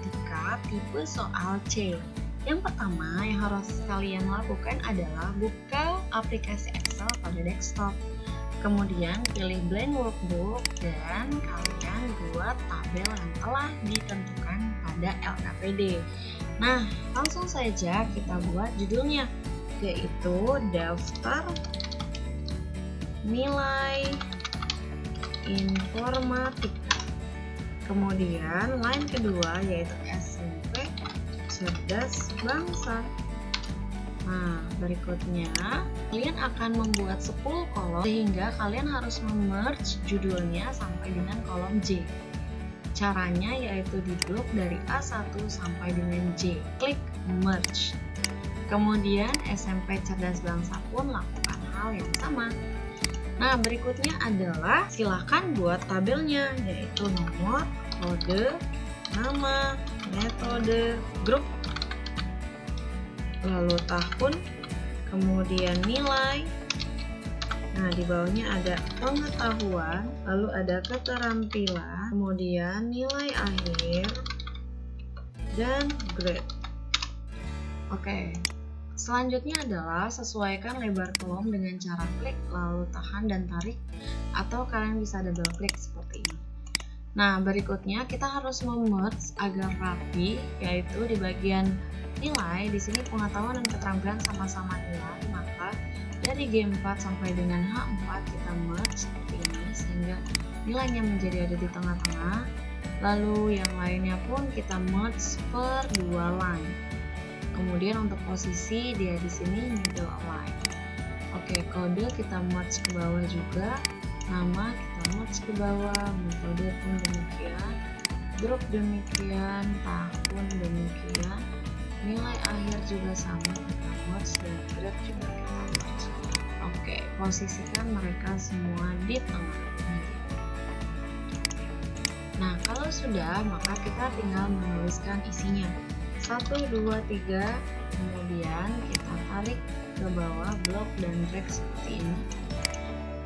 matematika tipe soal C. Yang pertama yang harus kalian lakukan adalah buka aplikasi Excel pada desktop. Kemudian pilih blank workbook dan kalian buat tabel yang telah ditentukan pada LKPD. Nah, langsung saja kita buat judulnya, yaitu daftar nilai informatika. Kemudian line kedua yaitu SMP Cerdas Bangsa. Nah, berikutnya kalian akan membuat 10 kolom sehingga kalian harus memerge judulnya sampai dengan kolom J. Caranya yaitu di blok dari A1 sampai dengan J. Klik merge. Kemudian SMP Cerdas Bangsa pun lakukan hal yang sama. Nah, berikutnya adalah silakan buat tabelnya, yaitu nomor, kode, nama, metode, grup, lalu tahun, kemudian nilai. Nah, di bawahnya ada pengetahuan, lalu ada keterampilan, kemudian nilai akhir, dan grade. Oke. Selanjutnya adalah sesuaikan lebar kolom dengan cara klik, lalu tahan dan tarik, atau kalian bisa double klik seperti ini. Nah, berikutnya kita harus memerge agar rapi, yaitu di bagian nilai, di sini pengetahuan dan keterampilan sama-sama nilai, maka dari G4 sampai dengan H4 kita merge seperti ini, sehingga nilainya menjadi ada di tengah-tengah, lalu yang lainnya pun kita merge per 2 line. Kemudian untuk posisi dia di sini middle align. Oke, kode kita merge ke bawah juga, nama kita merge ke bawah, metode pun demikian, grup demikian, tahun demikian, nilai akhir juga sama kita merge, dan grade juga kita merge. Oke, posisikan mereka semua di tengah. Nah, kalau sudah, maka kita tinggal menuliskan isinya. 1, 2, 3, kemudian kita tarik ke bawah blok dan drag seperti ini.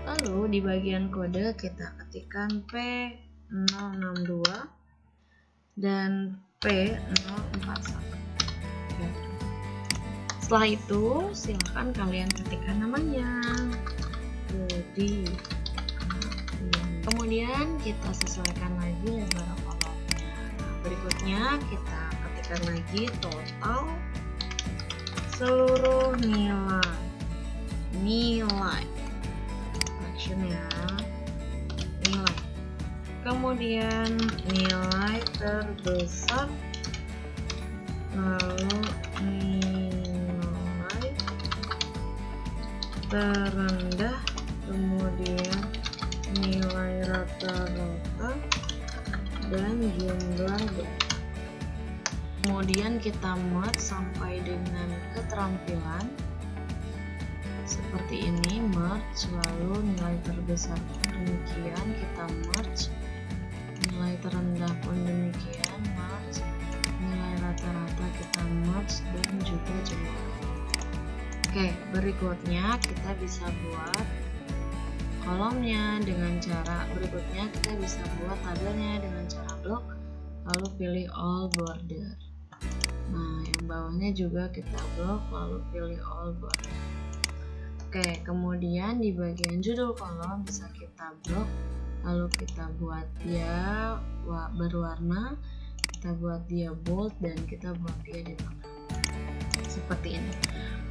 Lalu di bagian kode kita ketikkan P062 dan P041. Setelah itu silakan kalian ketikkan namanya. Jadi kemudian kita sesuaikan lagi lebar kolomnya. Berikutnya kita lagi total seluruh nilai action ya, nilai, kemudian nilai terbesar, lalu nilai terendah, kemudian nilai rata-rata, dan jumlah data. Kemudian kita merge sampai dengan keterampilan seperti ini, merge, lalu nilai terbesar pun demikian kita merge, nilai terendah pun demikian merge, nilai rata-rata kita merge, dan juga jumlah. Oke, berikutnya kita bisa buat kolomnya dengan cara berikutnya, kita bisa buat tabelnya dengan cara blok, lalu pilih all border. Nah, yang bawahnya juga kita blok, lalu pilih all border. Oke, kemudian di bagian judul kolom bisa kita blok, lalu kita buat dia berwarna, kita buat dia bold, dan kita buat dia di tengah seperti ini.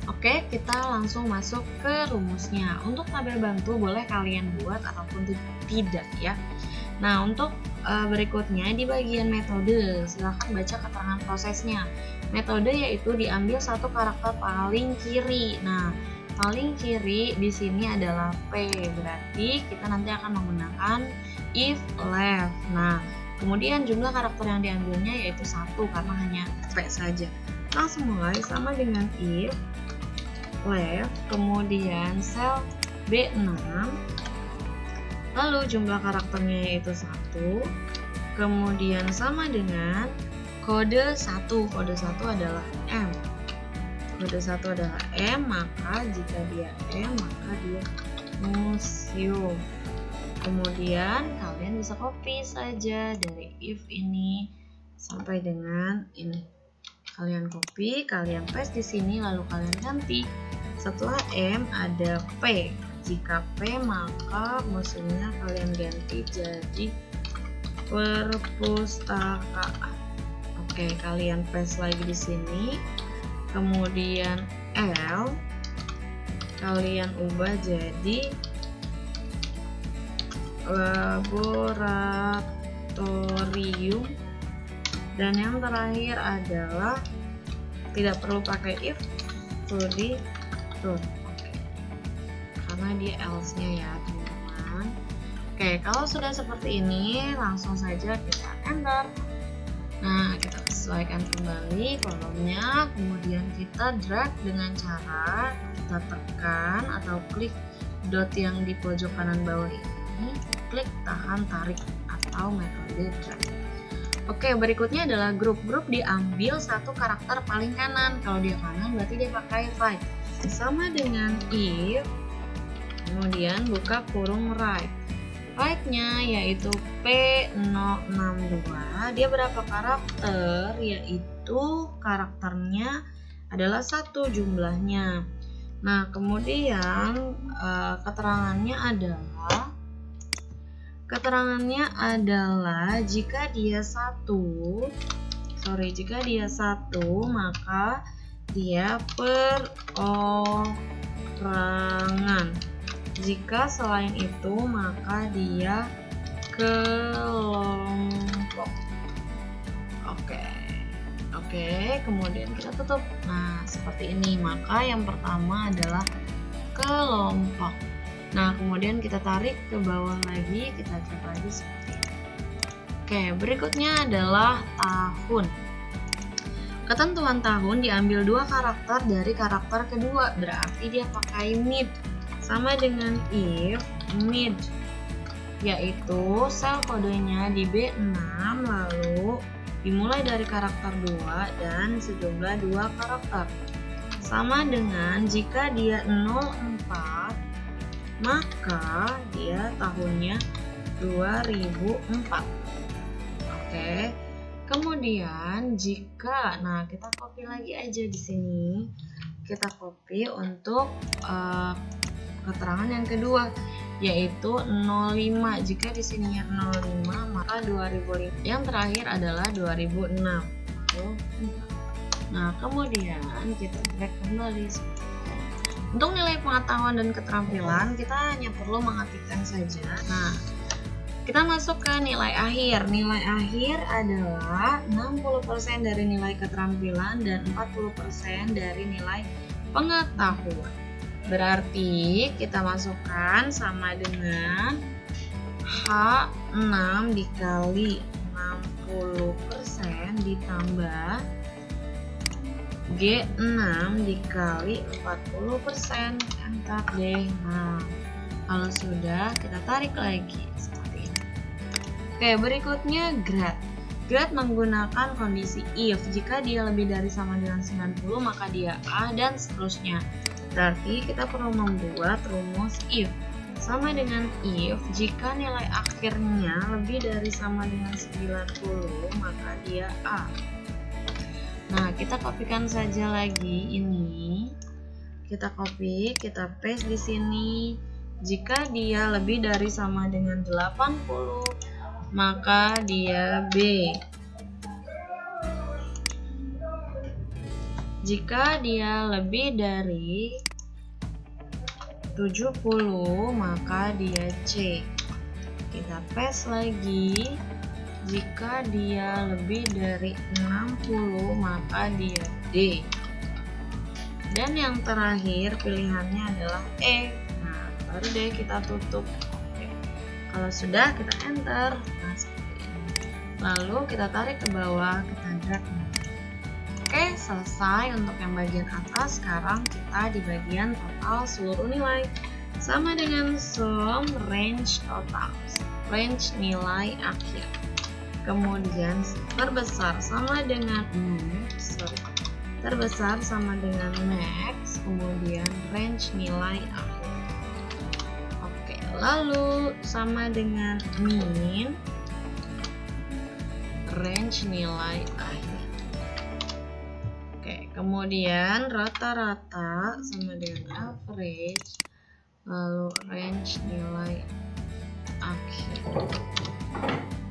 Oke, kita langsung masuk ke rumusnya. Untuk tabel bantu boleh kalian buat ataupun tidak ya. Nah, untuk berikutnya di bagian metode, silahkan baca keterangan prosesnya. Metode yaitu diambil satu karakter paling kiri. Nah, paling kiri di sini adalah P, berarti kita nanti akan menggunakan if left. Nah, kemudian jumlah karakter yang diambilnya yaitu 1 karena hanya P saja. Langsung mulai sama dengan if left, kemudian sel B6, lalu jumlah karakternya yaitu 1, kemudian sama dengan kode 1. Kode 1 adalah M. Kode 1 adalah M, maka jika dia M, maka dia museum. Kemudian kalian bisa copy saja dari if ini sampai dengan ini. Kalian copy, kalian paste di sini, lalu kalian ganti. Setelah M ada P. Jika P maka musuhnya kalian ganti jadi perpustakaan. Oke, kalian paste lagi di sini. Kemudian L kalian ubah jadi laboratorium. Dan yang terakhir adalah tidak perlu pakai if, studi tour. Karena dia else-nya ya teman-teman. Oke, kalau sudah seperti ini langsung saja kita enter. Nah, kita sesuaikan kembali kolomnya, kemudian kita drag dengan cara kita tekan atau klik dot yang di pojok kanan bawah ini, klik tahan tarik atau metode drag. Oke, berikutnya adalah grup-grup diambil satu karakter paling kanan. Kalau dia kanan berarti dia pakai right. Sama dengan if, kemudian buka kurung right. Right-nya yaitu P062. Dia berapa karakter? Yaitu karakternya adalah 1 jumlahnya. Nah, kemudian keterangannya adalah jika dia satu maka dia perorangan. Jika selain itu maka dia kelompok. Oke, kemudian kita tutup. Nah, seperti ini. Maka yang pertama adalah kelompok. Nah, kemudian kita tarik ke bawah lagi, kita cek lagi seperti ini. Oke, berikutnya adalah tahun. Ketentuan tahun diambil 2 karakter dari karakter kedua, berarti dia pakai mid. Sama dengan if mid, yaitu sel kodenya di B6, lalu dimulai dari karakter 2 dan sejumlah 2 karakter. Sama dengan jika dia 04, maka dia tahunnya 2004. Oke. Kemudian jika, nah kita copy lagi aja di sini. Kita copy untuk keterangan yang kedua, yaitu 05. Jika di sininya 05 maka 2005. Yang terakhir adalah 2006. Nah, kemudian kita drag kembali. Untuk nilai pengetahuan dan keterampilan kita hanya perlu mengetikkan saja. Nah, kita masuk ke nilai akhir. Nilai akhir adalah 60% dari nilai keterampilan dan 40% dari nilai pengetahuan. Berarti kita masukkan sama dengan H6 dikali 60% ditambah G6 dikali 40%. Enter deh. Nah, kalau sudah kita tarik lagi seperti ini. Oke, berikutnya grad. Grad menggunakan kondisi if. Jika dia lebih dari sama dengan 90 maka dia A dan seterusnya. Berarti kita perlu membuat rumus if. Sama dengan if, jika nilai akhirnya lebih dari sama dengan 90 maka dia A. Nah, kita kopikan saja lagi ini. Kita copy, kita paste di sini. Jika dia lebih dari sama dengan 80 maka dia B. Jika dia lebih dari 70 maka dia C. Kita paste lagi. Jika dia lebih dari 60 maka dia D. Dan yang terakhir pilihannya adalah E. Nah, baru deh kita tutup. Oke. Kalau sudah kita enter. Nah, seperti ini. Lalu kita tarik ke bawah, kita drag. Oke, selesai untuk yang bagian atas. Sekarang kita di bagian total seluruh nilai. Sama dengan sum range total, range nilai akhir. Kemudian terbesar sama dengan max, terbesar sama dengan max, kemudian range nilai akhir. Oke, lalu sama dengan min, range nilai akhir. Oke, kemudian rata-rata sama dengan average, lalu range nilai akhir.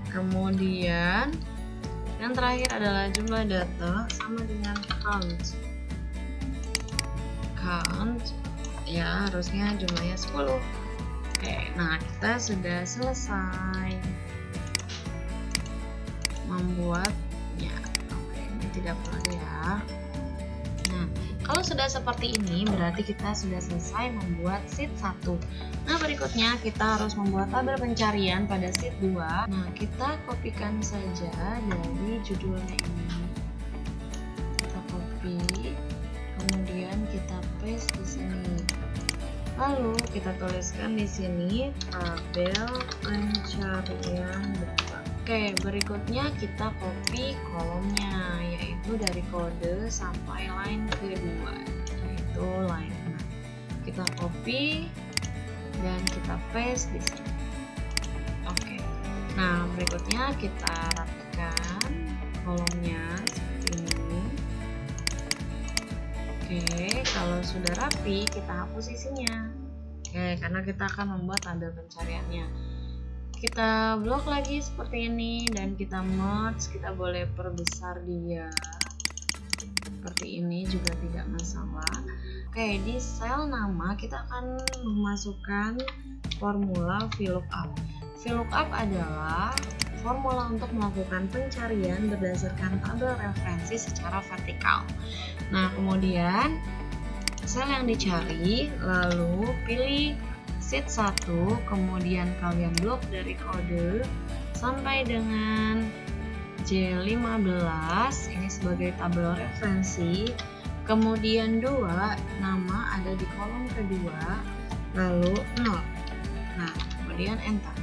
Kemudian yang terakhir adalah jumlah data sama dengan count. Ya harusnya jumlahnya 10. Oke, nah kita sudah selesai membuatnya. Oke, ini tidak perlu ya. Nah, kalau sudah seperti ini berarti kita sudah selesai membuat sheet 1. Nah, berikutnya kita harus membuat tabel pencarian pada sheet 2. Nah, kita kopikan saja dari judulnya ini. Kita copy, kemudian kita paste di sini. Lalu kita tuliskan di sini tabel pencarian data. Oke, berikutnya kita copy kolomnya, yaitu dari kode sampai line kedua, yaitu line 6. Kita copy dan kita paste di sini. Oke. Nah, berikutnya kita rapikan kolomnya seperti ini. Oke, kalau sudah rapi kita hapus isinya. Oke, karena kita akan membuat tabel pencariannya. Kita blok lagi seperti ini dan kita merge, kita boleh perbesar dia. Seperti ini juga tidak masalah. Oke, di sel nama kita akan memasukkan formula VLOOKUP. VLOOKUP adalah formula untuk melakukan pencarian berdasarkan tabel referensi secara vertikal. Nah, kemudian sel yang dicari, lalu pilih sheet 1, kemudian kalian blok dari kode sampai dengan J15, ini sebagai tabel referensi. Kemudian 2, nama ada di kolom kedua, lalu 0. Nah, kemudian enter.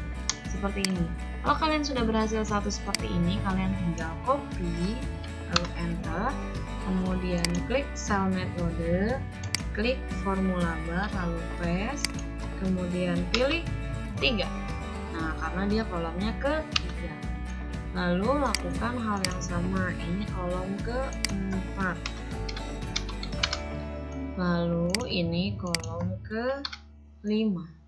Seperti ini. Kalau kalian sudah berhasil satu seperti ini, kalian tinggal copy, lalu enter, kemudian klik cell metode, klik formula bar, lalu paste, kemudian pilih 3. Nah, karena dia kolomnya ke-3. Lalu lakukan hal yang sama, ini kolom ke-4. Lalu ini kolom ke-5.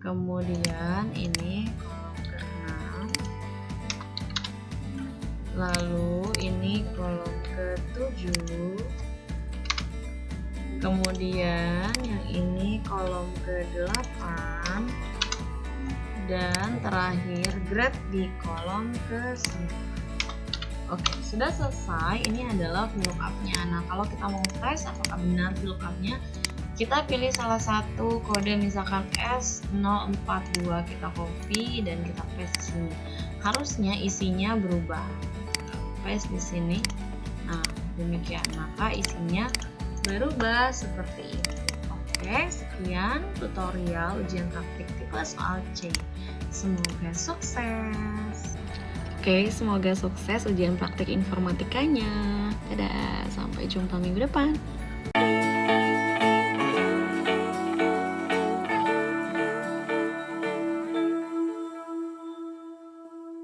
Kemudian ini kolom ke-6, lalu ini kolom ke-7, kemudian yang ini kolom ke-8, dan terakhir grade di kolom ke-9. Oke, sudah selesai. Ini adalah VLOOKUP-nya. Nah, kalau kita mau tes apakah benar VLOOKUP-nya, kita pilih salah satu kode, misalkan S042, kita copy dan kita paste di sini. Harusnya isinya berubah. Paste di sini. Nah, demikian. Maka isinya berubah seperti ini. Oke, sekian tutorial ujian praktik tipe soal C. Semoga sukses. Oke, semoga sukses ujian praktik informatikanya. Dadah, sampai jumpa minggu depan.